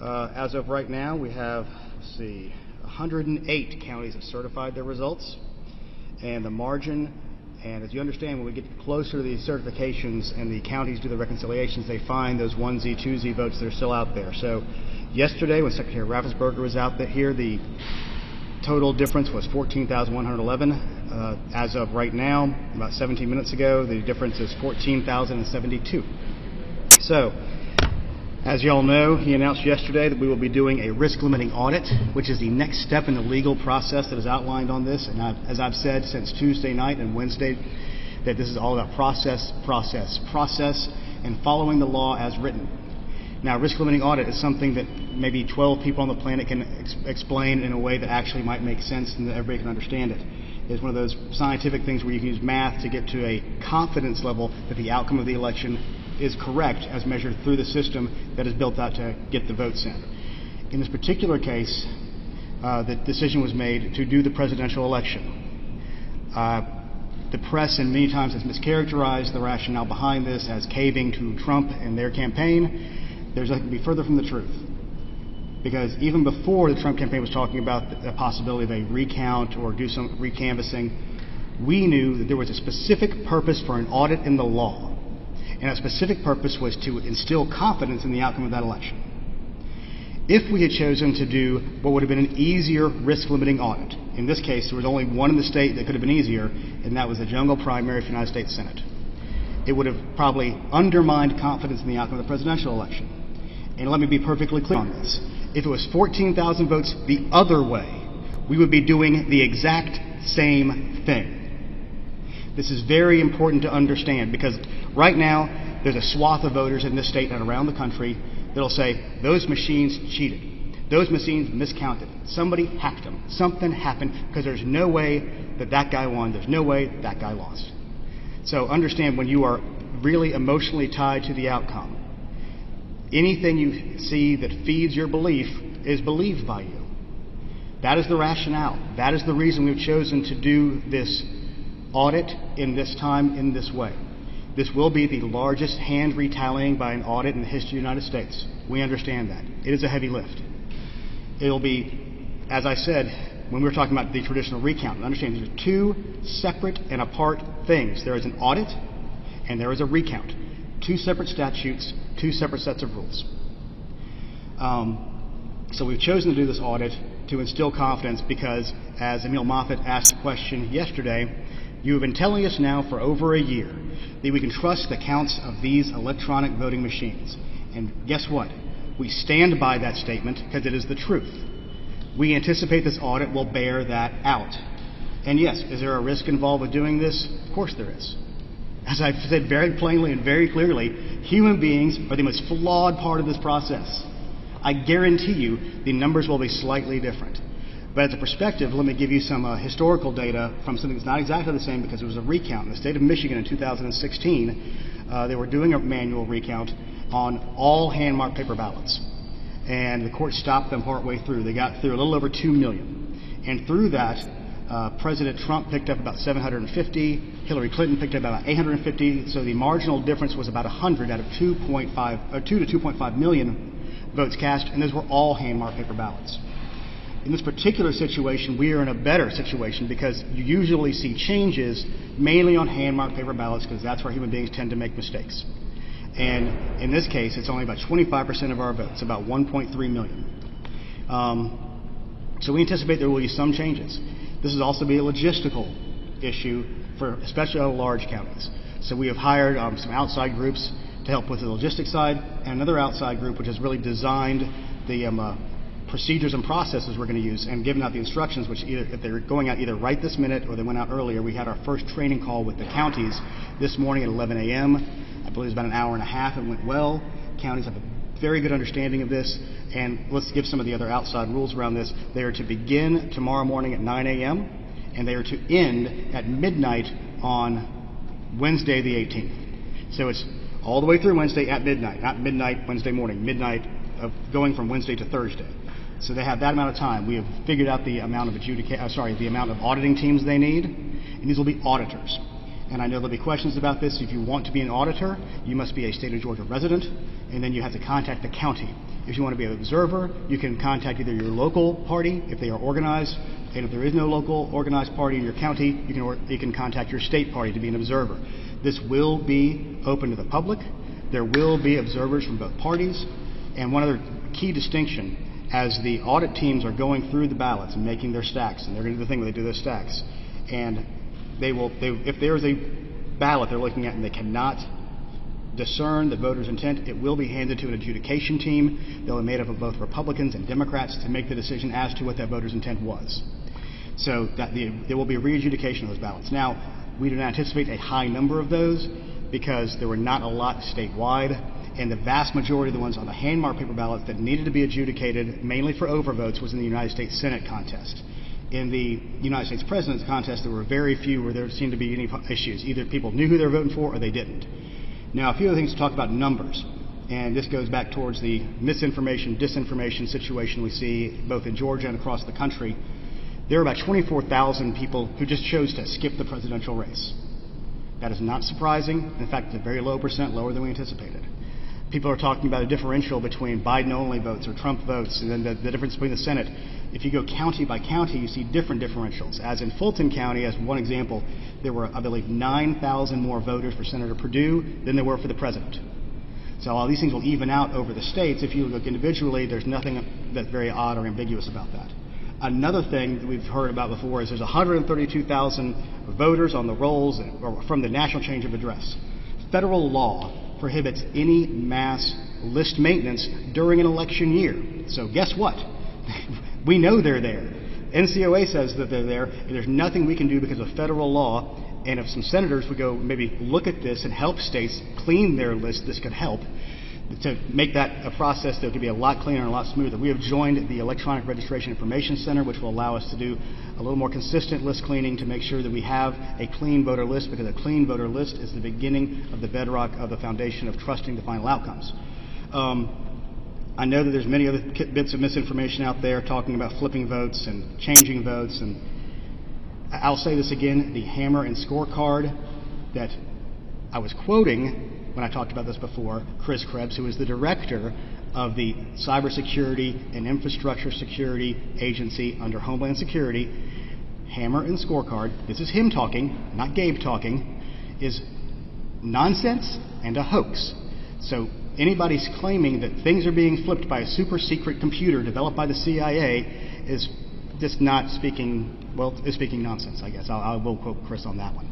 As of right now, we have, 108 counties have certified their results, and the margin, and as you understand, when we get closer to these certifications and the counties do the reconciliations, they find those 1Z, 2Z votes that are still out there. So yesterday, when Secretary Raffensperger was out here, the total difference was 14,111. As of right now, about 17 minutes ago, the difference is 14,072. So, as you all know, he announced yesterday that we will be doing a risk-limiting audit, which is the next step in the legal process that is outlined on this. And as I've said since Tuesday night and Wednesday, that this is all about process, and following the law as written. Now, risk-limiting audit is something that maybe 12 people on the planet can explain in a way that actually might make sense and that everybody can understand it. It's one of those scientific things where you can use math to get to a confidence level that the outcome of the election is correct as measured through the system that is built out to get the votes in. In this particular case, the decision was made to do the presidential election. The press, and many times, has mischaracterized the rationale behind this as caving to Trump and their campaign. There's nothing to be further from the truth. Because even before the Trump campaign was talking about the possibility of a recount or do some recanvassing, we knew that there was a specific purpose for an audit in the law. And that specific purpose was to instill confidence in the outcome of that election. If we had chosen to do what would have been an easier risk-limiting audit, in this case there was only one in the state that could have been easier, and that was the general primary for the United States Senate. It would have probably undermined confidence in the outcome of the presidential election. And let me be perfectly clear on this. If it was 14,000 votes the other way, we would be doing the exact same thing. This is very important to understand because right now there's a swath of voters in this state and around the country that'll say, those machines cheated. Those machines miscounted. Somebody hacked them. Something happened because there's no way that that guy won. There's no way that guy lost. So understand, when you are really emotionally tied to the outcome, anything you see that feeds your belief is believed by you. That is the rationale. That is the reason we've chosen to do this audit in this time, in this way. This will be the largest hand retallying by an audit in the history of the United States. We understand that. It is a heavy lift. It'll be, as I said, when we were talking about the traditional recount, understand these are two separate and apart things. There is an audit and there is a recount. Two separate statutes, two separate sets of rules. So we've chosen to do this audit to instill confidence because, as Emil Moffitt asked the question yesterday, you have been telling us now for over a year that we can trust the counts of these electronic voting machines. And guess what? We stand by that statement because it is the truth. We anticipate this audit will bear that out. And yes, is there a risk involved with doing this? Of course there is. As I've said very plainly and very clearly, human beings are the most flawed part of this process. I guarantee you the numbers will be slightly different. But as a perspective, let me give you some historical data from something that's not exactly the same because it was a recount. In the state of Michigan in 2016, they were doing a manual recount on all hand-marked paper ballots. And the court stopped them partway through. They got through a little over 2 million. And through that, President Trump picked up about 750, Hillary Clinton picked up about 850, so the marginal difference was about 100 out of 2 to 2.5 million votes cast, and those were all hand-marked paper ballots. In this particular situation, we are in a better situation because you usually see changes mainly on hand-marked paper ballots because that's where human beings tend to make mistakes. And in this case, it's only about 25% of our votes, about 1.3 million. So we anticipate there will be some changes. This will also be a logistical issue for especially large counties. So we have hired some outside groups to help with the logistics side, and another outside group which has really designed the procedures and processes we're going to use and given out the instructions, which either, if they're going out either right this minute or they went out earlier. We had our first training call with the counties this morning at 11 a.m. I believe it was about an hour and a half. It went well. Counties have a very good understanding of this, and let's give some of the other outside rules around this. They are to begin tomorrow morning at 9 a.m. and they are to end at midnight on Wednesday the 18th. So it's all the way through Wednesday at midnight, not midnight Wednesday morning, midnight of going from Wednesday to Thursday. So they have that amount of time. We have figured out the amount of the amount of auditing teams they need, and these will be auditors. and I know there'll be questions about this. If you want to be an auditor, you must be a state of Georgia resident, and then you have to contact the county. If you want to be an observer, you can contact either your local party if they are organized, and if there is no local organized party in your county, you can contact your state party to be an observer. This will be open to the public. There will be observers from both parties. And one other key distinction, as the audit teams are going through the ballots and making their stacks, and they're going to do the thing where they do their stacks, and if there is a ballot they're looking at and they cannot discern the voter's intent, it will be handed to an adjudication team. They'll be made up of both Republicans and Democrats to make the decision as to what that voter's intent was. So that there will be a re-adjudication of those ballots. Now, we do not anticipate a high number of those because there were not a lot statewide, and the vast majority of the ones on the hand-marked paper ballots that needed to be adjudicated, mainly for overvotes, was in the United States Senate contest. In the United States President's contest, there were very few where there seemed to be any issues. Either people knew who they were voting for or they didn't. Now, a few other things to talk about numbers, and this goes back towards the misinformation, disinformation situation we see both in Georgia and across the country. There are about 24,000 people who just chose to skip the presidential race. That is not surprising. In fact, it's a very low percent, lower than we anticipated. People are talking about a differential between Biden-only votes or Trump votes, and then the difference between the Senate. If you go county by county, you see different differentials. As in Fulton County, as one example, there were, I believe, 9,000 more voters for Senator Perdue than there were for the president. So all these things will even out over the states. If you look individually, there's nothing that's very odd or ambiguous about that. Another thing that we've heard about before is there's 132,000 voters on the rolls from the National Change of Address. Federal law prohibits any mass list maintenance during an election year. So guess what? We know they're there. NCOA says that they're there, and there's nothing we can do because of federal law. And if some senators would go maybe look at this and help states clean their list, this could help to make that a process that could be a lot cleaner and a lot smoother. We have joined the Electronic Registration Information Center, which will allow us to do a little more consistent list cleaning to make sure that we have a clean voter list, because a clean voter list is the beginning of the bedrock of the foundation of trusting the final outcomes. I know that there's many other bits of misinformation out there talking about flipping votes and changing votes, and I'll say this again, the hammer and scorecard that I was quoting when I talked about this before, Chris Krebs, who is the director of the Cybersecurity and Infrastructure Security Agency under Homeland Security, hammer and scorecard, this is him talking, not Gabe talking, is nonsense and a hoax. So anybody's claiming that things are being flipped by a super secret computer developed by the CIA is just not speaking, well, is speaking nonsense, I guess. I will quote Chris on that one.